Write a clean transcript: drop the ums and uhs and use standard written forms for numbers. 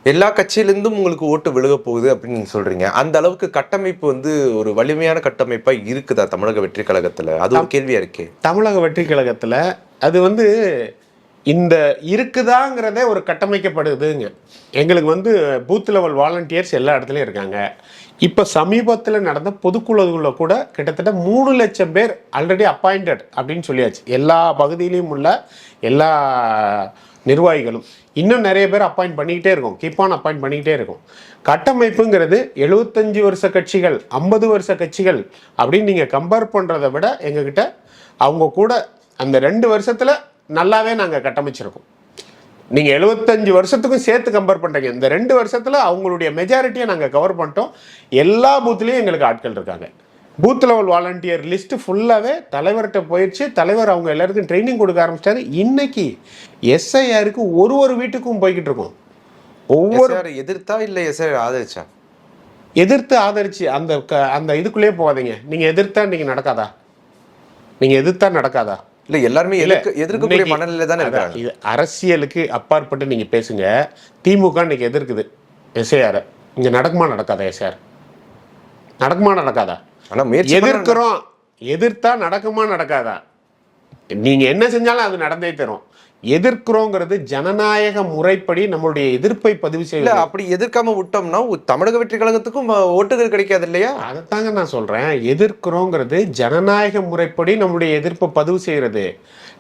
எல்லா கட்சியிலிருந்தும் உங்களுக்கு ஓட்டு விழுக போகுது அப்படின்னு நீங்க சொல்றீங்க. அந்த அளவுக்கு கட்டமைப்பு ஒரு வலிமையான கட்டமைப்பா இருக்குதா தமிழக வெற்றி கழகத்துல? அது ஒரு கேள்வியா இருக்கே. தமிழக வெற்றி கழகத்தில் அது இந்த இருக்குதாங்கிறதே ஒரு கட்டமைக்கப்படுதுங்க. எங்களுக்கு பூத் லெவல் வாலண்டியர்ஸ் எல்லா இடத்துலையும் இருக்காங்க. இப்போ சமீபத்தில் நடந்த பொதுக்குழுவில் கூட கிட்டத்தட்ட 3 லட்சம் பேர் ஆல்ரெடி அப்பாயிண்டட் அப்படின்னு சொல்லியாச்சு. எல்லா பகுதியிலையும் உள்ள எல்லா நிர்வாகிகளும் இன்னும் நிறைய பேர் அப்பாயிண்ட் பண்ணிக்கிட்டே இருக்கும். கீப் ஆன் அப்பாயிண்ட் பண்ணிக்கிட்டே இருக்கும். கட்டமைப்புங்கிறது 75 வருஷ கட்சிகள் 50 வருஷ கட்சிகள் அப்படின்னு நீங்கள் கம்பேர் பண்ணுறதை விட எங்ககிட்ட அவங்க கூட அந்த 2 வருஷத்தில் நல்லாவே நாங்கள் கட்டமைச்சிருக்கோம். நீங்கள் 75 வருஷத்துக்கும் சேர்த்து கம்பேர் பண்ணுறீங்க. இந்த 2 வருஷத்தில் அவங்களுடைய மெஜாரிட்டியை நாங்கள் கவர் பண்ணிட்டோம். எல்லா பூத்துலேயும் எங்களுக்கு ஆட்கள் இருக்காங்க. பூத் லெவல் வாலண்டியர் லிஸ்ட்டு ஃபுல்லாகவே தலைவர்கிட்ட போயிடுச்சு. தலைவர் அவங்க எல்லாருக்கும் ட்ரைனிங் கொடுக்க ஆரம்பிச்சிட்டாரு. இன்னைக்கு எஸ்ஐஆருக்கு ஒரு வீட்டுக்கும் போய்கிட்டு இருக்கோம். ஒவ்வொரு எதிர்த்தா இல்லை எஸ்ஐஆர் ஆதரிச்சா? எதிர்த்து ஆதரிச்சு அந்த இதுக்குள்ளேயே போகாதீங்க. நீங்கள் எதிர்த்தா நீங்கள் நடக்காதா? நீங்கள் எதிர்த்தா நடக்காதா? இல்லை, எல்லாருமே எதிர்க்கக்கூடிய மனநிலை தானே இருக்காங்க. இது அரசியலுக்கு அப்பாற்பட்டு நீங்கள் பேசுங்க. திமுக இன்னைக்கு எதிர்க்குது எஸ்ஐஆர். இங்கே நடக்குமா நடக்காதா? எஸ்ஐஆர் நடக்குமா நடக்காதா? எதிர்க்கிறோம். எதிர்த்தா நடக்குமா நடக்காதா? நீங்க என்ன செஞ்சாலும் அது நடந்தே தரும். எதிர்க்கிறோங்கிறது ஜனநாயக முறைப்படி நம்மளுடைய எதிர்ப்பை பதிவு செய்யல. அப்படி எதிர்க்காம விட்டோம்னா தமிழக வெற்றி கழகத்துக்கும் ஓட்டுகள் கிடைக்காது இல்லையா? அதைத்தாங்க நான் சொல்றேன். எதிர்க்கிறோங்கிறது ஜனநாயக முறைப்படி நம்மளுடைய எதிர்ப்பை பதிவு செய்யறது.